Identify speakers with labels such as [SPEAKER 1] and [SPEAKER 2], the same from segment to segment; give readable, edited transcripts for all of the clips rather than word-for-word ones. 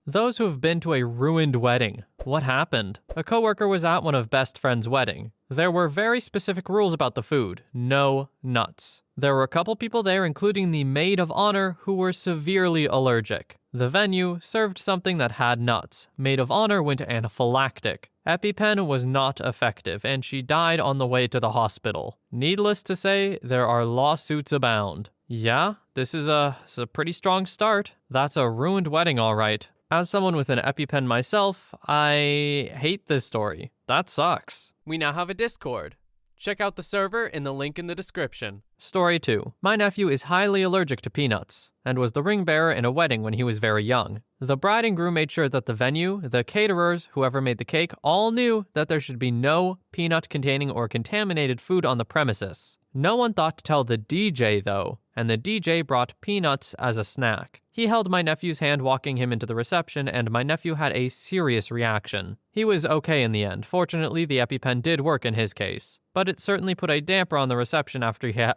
[SPEAKER 1] Those who have been to a ruined wedding. What happened? A coworker was at one of best friend's wedding. There were very specific rules about the food. No nuts. There were a couple people there, including the maid of honor, who were severely allergic. The venue served something that had nuts. Maid of honor went anaphylactic. EpiPen was not effective, and she died on the way to the hospital. Needless to say, there are lawsuits abound. Yeah, this is a pretty strong start. That's a ruined wedding, all right. As someone with an EpiPen myself, I hate this story. That sucks. We now have a Discord. Check out the server in the link in the description. Story 2. My nephew is highly allergic to peanuts and was the ring bearer in a wedding when he was very young. The bride and groom made sure that the venue, the caterers, whoever made the cake, all knew that there should be no peanut-containing or contaminated food on the premises. No one thought to tell the DJ, though, and the DJ brought peanuts as a snack. He held my nephew's hand walking him into the reception, and my nephew had a serious reaction. He was okay in the end. Fortunately, the EpiPen did work in his case, but it certainly put a damper on the reception after he had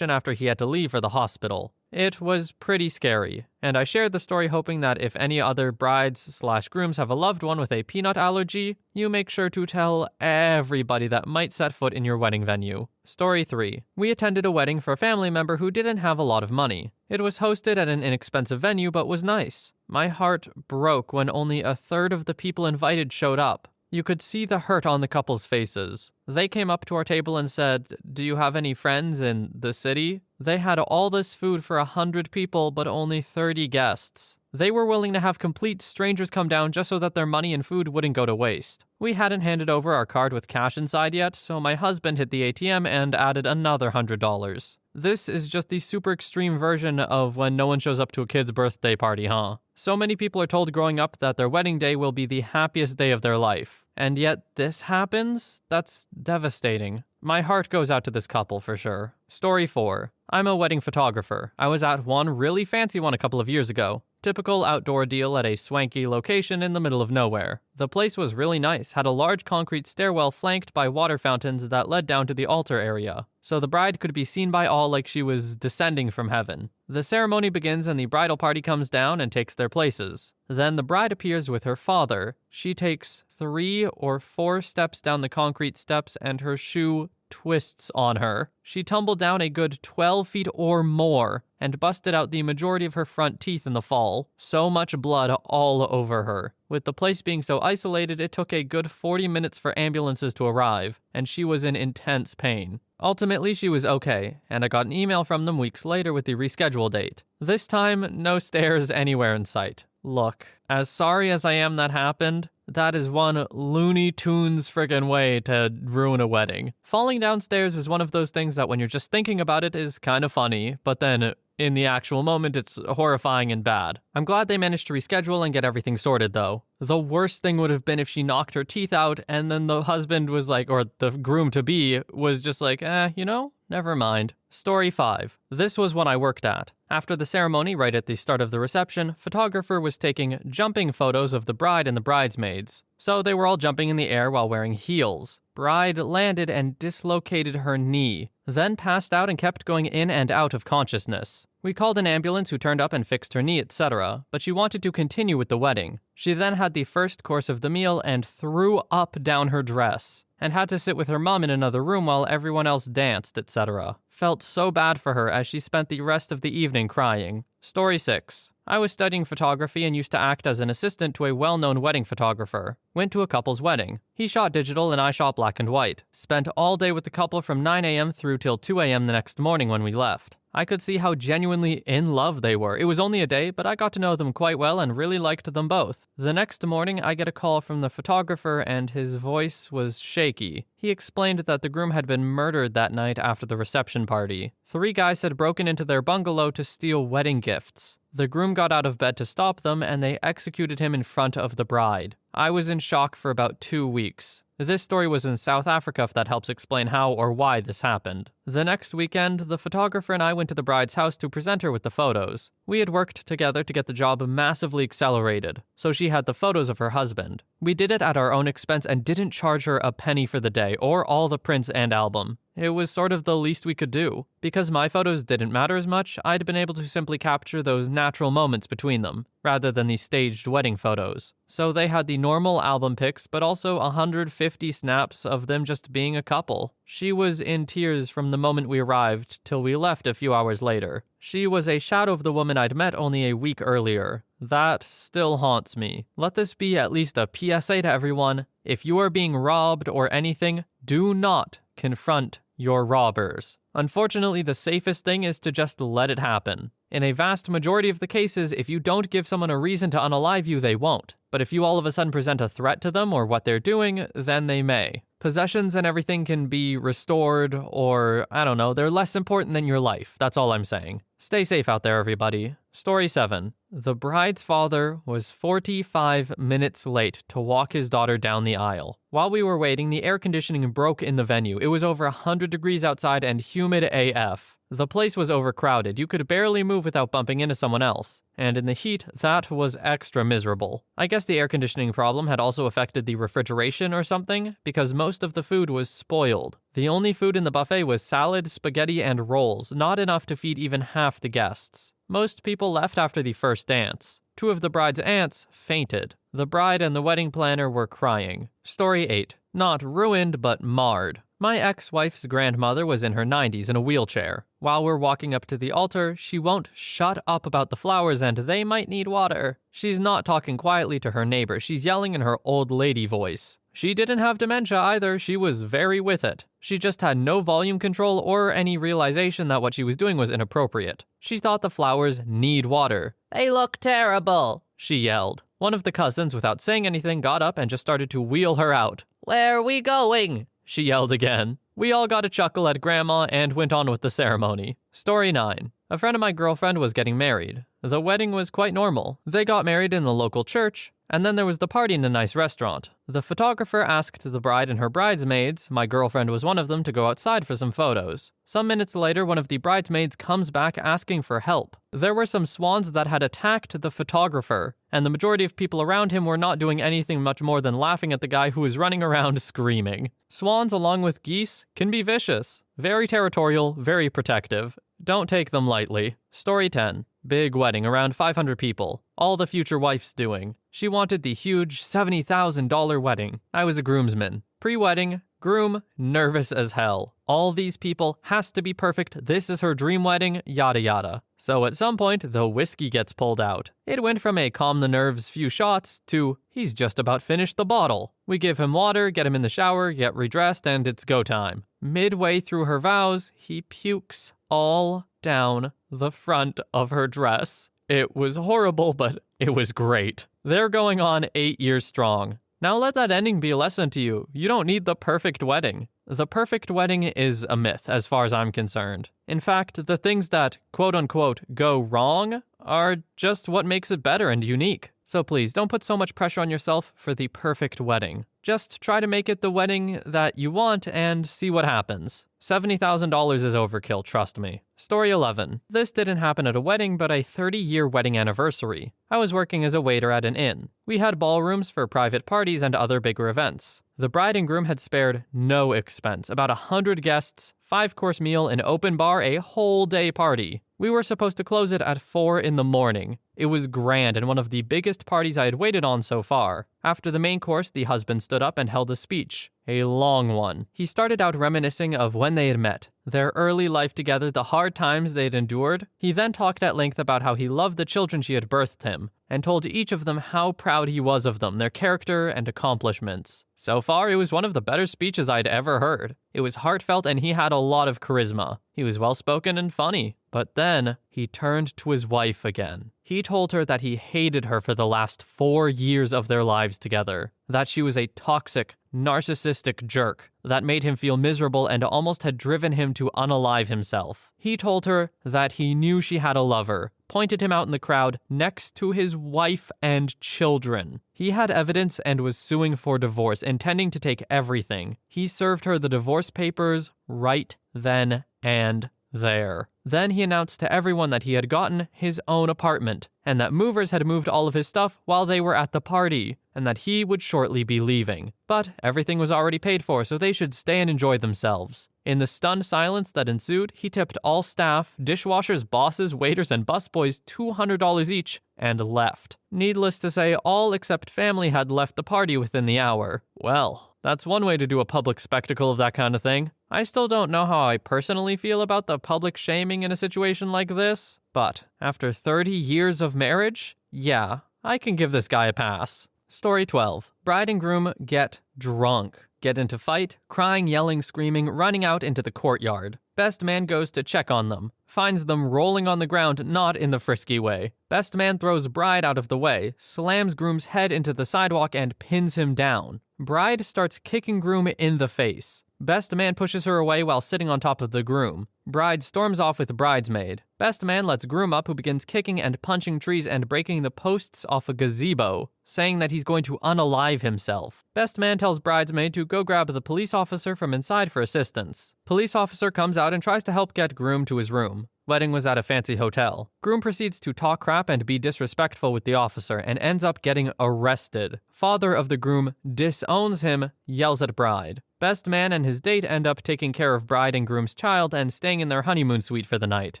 [SPEAKER 1] to leave for the hospital. It was pretty scary, and I shared the story hoping that if any other brides/grooms have a loved one with a peanut allergy, you make sure to tell everybody that might set foot in your wedding venue. Story 3. We attended a wedding for a family member who didn't have a lot of money. It was hosted at an inexpensive venue but was nice. My heart broke when only a third of the people invited showed up. You could see the hurt on the couple's faces. They came up to our table and said, "Do you have any friends in the city?" They had all this food for 100 people, but only 30 guests. They were willing to have complete strangers come down just so that their money and food wouldn't go to waste. We hadn't handed over our card with cash inside yet, so my husband hit the ATM and added another $100. This is just the super extreme version of when no one shows up to a kid's birthday party, huh? So many people are told growing up that their wedding day will be the happiest day of their life. And yet this happens? That's devastating. My heart goes out to this couple for sure. Story 4. I'm a wedding photographer. I was at one really fancy one a couple of years ago. Typical outdoor deal at a swanky location in the middle of nowhere. The place was really nice, had a large concrete stairwell flanked by water fountains that led down to the altar area, so the bride could be seen by all like she was descending from heaven. The ceremony begins and the bridal party comes down and takes their places. Then the bride appears with her father. She takes 3 or 4 steps down the concrete steps and her shoe twists on her. She tumbled down a good 12 feet or more and busted out the majority of her front teeth in the fall. So much blood all over her. With the place being so isolated, it took a good 40 minutes for ambulances to arrive, and she was in intense pain. Ultimately, she was okay, and I got an email from them weeks later with the reschedule date. This time, no stairs anywhere in sight. Look, as sorry as I am that happened, that is one Looney Tunes friggin' way to ruin a wedding. Falling downstairs is one of those things that when you're just thinking about it is kind of funny, but then in the actual moment it's horrifying and bad. I'm glad they managed to reschedule and get everything sorted though. The worst thing would have been if she knocked her teeth out and then the husband was like, or the groom-to-be was just like, never mind. Story 5. This was when I worked at. After the ceremony, right at the start of the reception, photographer was taking jumping photos of the bride and the bridesmaids. So they were all jumping in the air while wearing heels. Bride landed and dislocated her knee, then passed out and kept going in and out of consciousness. We called an ambulance who turned up and fixed her knee, etc., but she wanted to continue with the wedding. She then had the first course of the meal and threw up down her dress, and had to sit with her mom in another room while everyone else danced, etc. Felt so bad for her as she spent the rest of the evening crying. Story 6. I was studying photography and used to act as an assistant to a well-known wedding photographer. Went to a couple's wedding. He shot digital and I shot black and white. Spent all day with the couple from 9 a.m. through till 2 a.m. the next morning when we left. I could see how genuinely in love they were. It was only a day, but I got to know them quite well and really liked them both. The next morning, I get a call from the photographer and his voice was shaky. He explained that the groom had been murdered that night after the reception party. 3 guys had broken into their bungalow to steal wedding gifts. The groom got out of bed to stop them and they executed him in front of the bride. I was in shock for about 2 weeks. This story was in South Africa, if that helps explain how or why this happened. The next weekend, the photographer and I went to the bride's house to present her with the photos. We had worked together to get the job massively accelerated, so she had the photos of her husband. We did it at our own expense and didn't charge her a penny for the day or all the prints and album. It was sort of the least we could do. Because my photos didn't matter as much, I'd been able to simply capture those natural moments between them, rather than the staged wedding photos. So they had the normal album pics, but also 150 snaps of them just being a couple. She was in tears from the moment we arrived till we left a few hours later. She was a shadow of the woman I'd met only a week earlier. That still haunts me. Let this be at least a PSA to everyone. If you are being robbed or anything, do not confront your robbers. Unfortunately, the safest thing is to just let it happen. In a vast majority of the cases, if you don't give someone a reason to unalive you, they won't. But if you all of a sudden present a threat to them or what they're doing, then they may. Possessions and everything can be restored, or, I don't know, they're less important than your life. That's all I'm saying. Stay safe out there, everybody. Story 7. The bride's father was 45 minutes late to walk his daughter down the aisle. While we were waiting, the air conditioning broke in the venue. It was over 100 degrees outside and humid AF. The place was overcrowded. You could barely move without bumping into someone else. And in the heat, that was extra miserable. I guess the air conditioning problem had also affected the refrigeration or something, because most of the food was spoiled. The only food in the buffet was salad, spaghetti, and rolls, not enough to feed even half the guests. Most people left after the first dance. 2 of the bride's aunts fainted. The bride and the wedding planner were crying. Story 8. Not ruined, but marred. My ex-wife's grandmother was in her 90s in a wheelchair. While we're walking up to the altar, she won't shut up about the flowers and they might need water. She's not talking quietly to her neighbor. She's yelling in her old lady voice. She didn't have dementia either. She was very with it. She just had no volume control or any realization that what she was doing was inappropriate. She thought the flowers need water. "They look terrible," she yelled. One of the cousins, without saying anything, got up and just started to wheel her out. "Where are we going?" she yelled again. We all got a chuckle at Grandma and went on with the ceremony. Story 9. A friend of my girlfriend was getting married. The wedding was quite normal. They got married in the local church, and then there was the party in a nice restaurant. The photographer asked the bride and her bridesmaids, my girlfriend was one of them, to go outside for some photos. Some minutes later, one of the bridesmaids comes back asking for help. There were some swans that had attacked the photographer, and the majority of people around him were not doing anything much more than laughing at the guy who was running around screaming. Swans, along with geese, can be vicious. Very territorial, very protective. Don't take them lightly. Story 10. Big wedding, around 500 people. All the future wife's doing. She wanted the huge $70,000 wedding. I was a groomsman. Pre-wedding, groom, nervous as hell. All these people, has to be perfect, this is her dream wedding, yada yada. So at some point, the whiskey gets pulled out. It went from a calm the nerves few shots to, he's just about finished the bottle. We give him water, get him in the shower, get redressed, and it's go time. Midway through her vows, he pukes all down the front of her dress. It was horrible, but it was great. They're going on 8 years strong. Now let that ending be a lesson to you. You don't need the perfect wedding. The perfect wedding is a myth, as far as I'm concerned. In fact, the things that, quote-unquote, go wrong are just what makes it better and unique. So please, don't put so much pressure on yourself for the perfect wedding. Just try to make it the wedding that you want and see what happens. $70,000 is overkill, trust me. Story 11. This didn't happen at a wedding, but a 30-year wedding anniversary. I was working as a waiter at an inn. We had ballrooms for private parties and other bigger events. The bride and groom had spared no expense. About 100 guests, 5-course meal, an open bar, a whole day party. We were supposed to close it at 4 in the morning. It was grand and one of the biggest parties I had waited on so far. After the main course, the husband stood up and held a speech. A long one. He started out reminiscing of when they had met, their early life together, the hard times they had endured. He then talked at length about how he loved the children she had birthed him, and told each of them how proud he was of them, their character and accomplishments. So far, it was one of the better speeches I'd ever heard. It was heartfelt and he had a lot of charisma. He was well-spoken and funny. But then, he turned to his wife again. He told her that he hated her for the last 4 years of their lives together. That she was a toxic, narcissistic jerk that made him feel miserable and almost had driven him to unalive himself. He told her that he knew she had a lover, pointed him out in the crowd next to his wife and children. He had evidence and was suing for divorce, intending to take everything. He served her the divorce papers right then and there. Then he announced to everyone that he had gotten his own apartment, and that movers had moved all of his stuff while they were at the party. and that he would shortly be leaving. But everything was already paid for, so they should stay and enjoy themselves. In the stunned silence that ensued, he tipped all staff, dishwashers, bosses, waiters, and busboys $200 each and left. Needless to say, all except family had left the party within the hour. Well, that's one way to do a public spectacle of that kind of thing. I still don't know how I personally feel about the public shaming in a situation like this, but after 30 years of marriage, yeah, I can give this guy a pass. Story 12. Bride and groom get drunk. Get into fight, crying, yelling, screaming, running out into the courtyard. Best man goes to check on them, finds them rolling on the ground, not in the frisky way. Best man throws bride out of the way, slams groom's head into the sidewalk and pins him down. Bride starts kicking groom in the face. Best man pushes her away while sitting on top of the groom. Bride storms off with bridesmaid. Best man lets groom up, who begins kicking and punching trees and breaking the posts off a gazebo, saying that he's going to unalive himself. Best man tells bridesmaid to go grab the police officer from inside for assistance. Police officer comes out and tries to help get groom to his room. Wedding was at a fancy hotel. Groom proceeds to talk crap and be disrespectful with the officer and ends up getting arrested. Father of the groom disowns him, yells at bride. Best man and his date end up taking care of bride and groom's child and staying in their honeymoon suite for the night.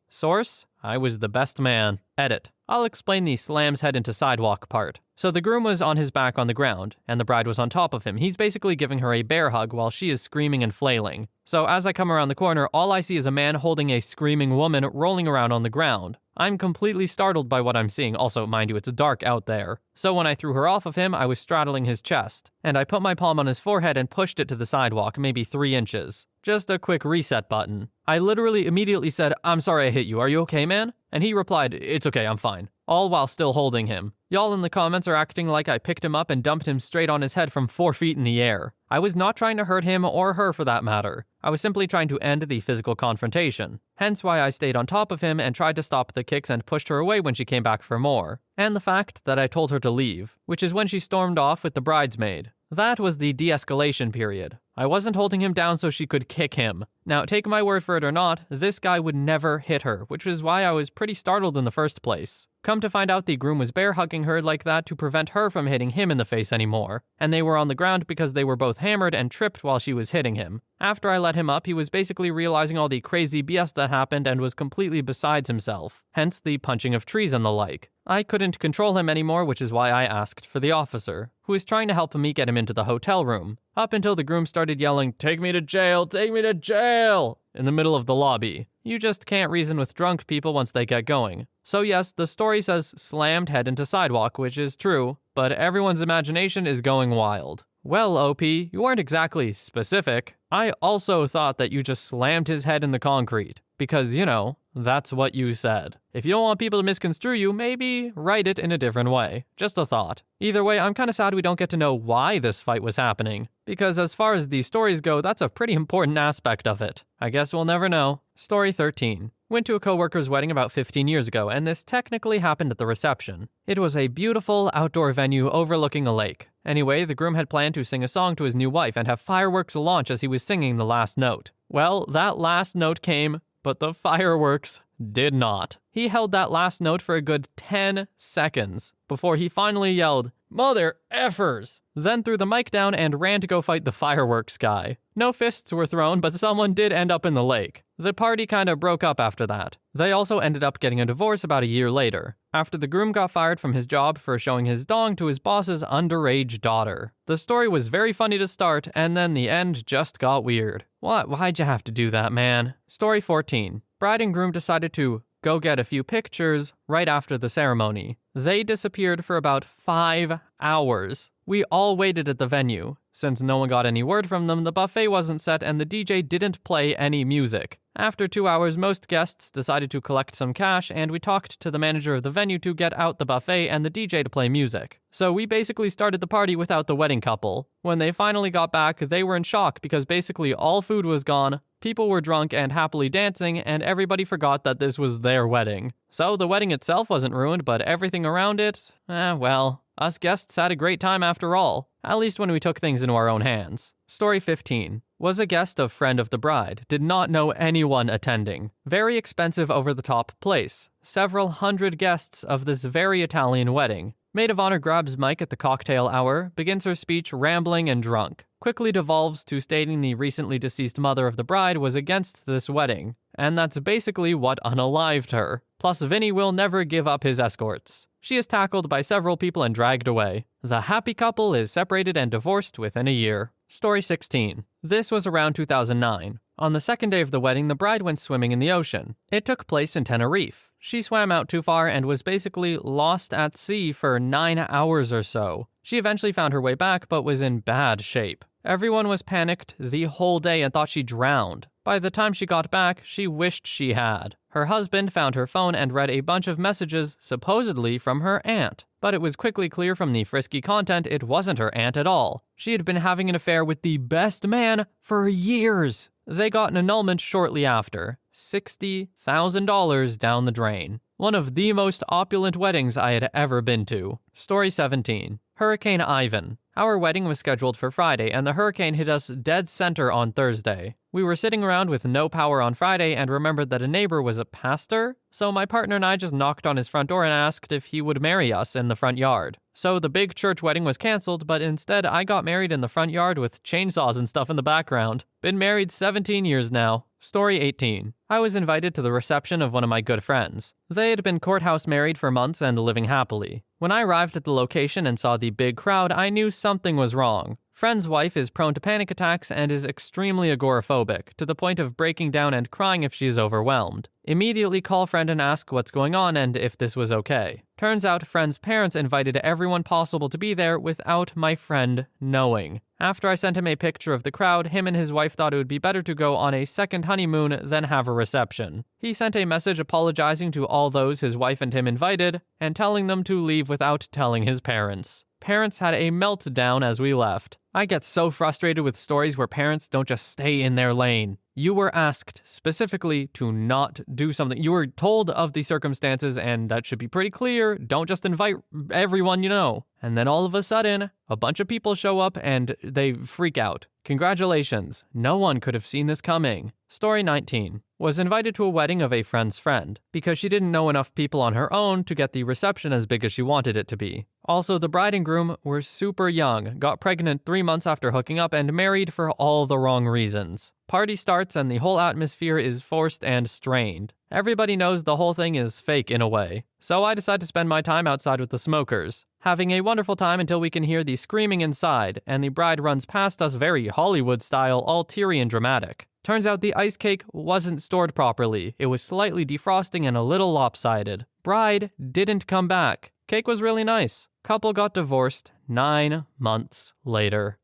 [SPEAKER 1] Source: I was the best man. Edit: I'll explain the slams head into sidewalk part. So the groom was on his back on the ground, and the bride was on top of him. He's basically giving her a bear hug while she is screaming and flailing. So as I come around the corner, all I see is a man holding a screaming woman rolling around on the ground. I'm completely startled by what I'm seeing. Also, mind you, it's dark out there. So when I threw her off of him, I was straddling his chest, and I put my palm on his forehead and pushed it to the sidewalk, maybe 3 inches. Just a quick reset button. I literally immediately said, "I'm sorry I hit you. Are you okay, man?" And he replied, "It's okay, I'm fine." All while still holding him. Y'all in the comments are acting like I picked him up and dumped him straight on his head from 4 feet in the air. I was not trying to hurt him or her for that matter. I was simply trying to end the physical confrontation. Hence why I stayed on top of him and tried to stop the kicks and pushed her away when she came back for more. And the fact that I told her to leave, which is when she stormed off with the bridesmaid. That was the de-escalation period. I wasn't holding him down so she could kick him. Now, take my word for it or not, this guy would never hit her, which is why I was pretty startled in the first place. Come to find out, the groom was bear hugging her like that to prevent her from hitting him in the face anymore. And they were on the ground because they were both hammered and tripped while she was hitting him. After I let him up, he was basically realizing all the crazy BS that happened and was completely besides himself. Hence the punching of trees and the like. I couldn't control him anymore, which is why I asked for the officer, who was trying to help me get him into the hotel room. Up until the groom started yelling, "Take me to jail, take me to jail!" in the middle of the lobby. You just can't reason with drunk people once they get going. So yes, the story says slammed head into sidewalk, which is true, but everyone's imagination is going wild. Well, OP, you weren't exactly specific. I also thought that you just slammed his head in the concrete, because, you know, that's what you said. If you don't want people to misconstrue you, maybe write it in a different way. Just a thought. Either way, I'm kind of sad we don't get to know why this fight was happening, because as far as these stories go, that's a pretty important aspect of it. I guess we'll never know. Story 13. Went to a coworker's wedding about 15 years ago, and this technically happened at the reception. It was a beautiful outdoor venue overlooking a lake. Anyway, the groom had planned to sing a song to his new wife and have fireworks launch as he was singing the last note. Well, that last note came, but the fireworks did not. He held that last note for a good 10 seconds before he finally yelled, "Mother effers!" Then threw the mic down and ran to go fight the fireworks guy. No fists were thrown, but someone did end up in the lake. The party kinda broke up after that. They also ended up getting a divorce about a year later, after the groom got fired from his job for showing his dong to his boss's underage daughter. The story was very funny to start, and then the end just got weird. Why'd you have to do that, man? Story 14. Bride and groom decided to go get a few pictures right after the ceremony. They disappeared for about 5 hours. We all waited at the venue. Since no one got any word from them, the buffet wasn't set and the DJ didn't play any music. After 2 hours, most guests decided to collect some cash, and we talked to the manager of the venue to get out the buffet and the DJ to play music. So we basically started the party without the wedding couple. When they finally got back, they were in shock because basically all food was gone, people were drunk and happily dancing, and everybody forgot that this was their wedding. So the wedding itself wasn't ruined, but everything around it, well, us guests had a great time after all, at least when we took things into our own hands. Story 15. Was a guest of friend of the bride, did not know anyone attending. Very expensive over-the-top place. Several hundred guests of this very Italian wedding. Maid of honor grabs Mike at the cocktail hour, begins her speech rambling and drunk, quickly devolves to stating the recently deceased mother of the bride was against this wedding, and that's basically what unalived her. Plus, Vinny will never give up his escorts. She is tackled by several people and dragged away. The happy couple is separated and divorced within a year. Story 16. This was around 2009. On the second day of the wedding, the bride went swimming in the ocean. It took place in Tenerife. She swam out too far and was basically lost at sea for 9 hours or so. She eventually found her way back, but was in bad shape. Everyone was panicked the whole day and thought she drowned. By the time she got back, she wished she had. Her husband found her phone and read a bunch of messages, supposedly from her aunt. But it was quickly clear from the frisky content it wasn't her aunt at all. She had been having an affair with the best man for years. They got an annulment shortly after. $60,000 down the drain. One of the most opulent weddings I had ever been to. Story 17. Hurricane Ivan. Our wedding was scheduled for Friday, and the hurricane hit us dead center on Thursday. We were sitting around with no power on Friday and remembered that a neighbor was a pastor, so my partner and I just knocked on his front door and asked if he would marry us in the front yard. So the big church wedding was canceled, but instead I got married in the front yard with chainsaws and stuff in the background. Been married 17 years now. Story 18. I was invited to the reception of one of my good friends. They had been courthouse married for months and living happily. When I arrived at the location and saw the big crowd, I knew something was wrong. Friend's wife is prone to panic attacks and is extremely agoraphobic, to the point of breaking down and crying if she is overwhelmed. Immediately call friend and ask what's going on and if this was okay. Turns out friend's parents invited everyone possible to be there without my friend knowing. After I sent him a picture of the crowd, him and his wife thought it would be better to go on a second honeymoon than have a reception. He sent a message apologizing to all those his wife and him invited, and telling them to leave without telling his parents. Parents had a meltdown as we left. I get so frustrated with stories where parents don't just stay in their lane. You were asked specifically to not do something. You were told of the circumstances, and that should be pretty clear. Don't just invite everyone you know. And then all of a sudden, a bunch of people show up and they freak out. Congratulations. No one could have seen this coming. Story 19. Was invited to a wedding of a friend's friend because she didn't know enough people on her own to get the reception as big as she wanted it to be. Also, the bride and groom were super young, got pregnant 3 months after hooking up, and married for all the wrong reasons. Party starts and the whole atmosphere is forced and strained. Everybody knows the whole thing is fake in a way. So I decide to spend my time outside with the smokers, having a wonderful time until we can hear the screaming inside, and the bride runs past us very Hollywood style, all teary and dramatic. Turns out the ice cake wasn't stored properly. It was slightly defrosting and a little lopsided. Bride didn't come back. Cake was really nice. Couple got divorced 9 months later.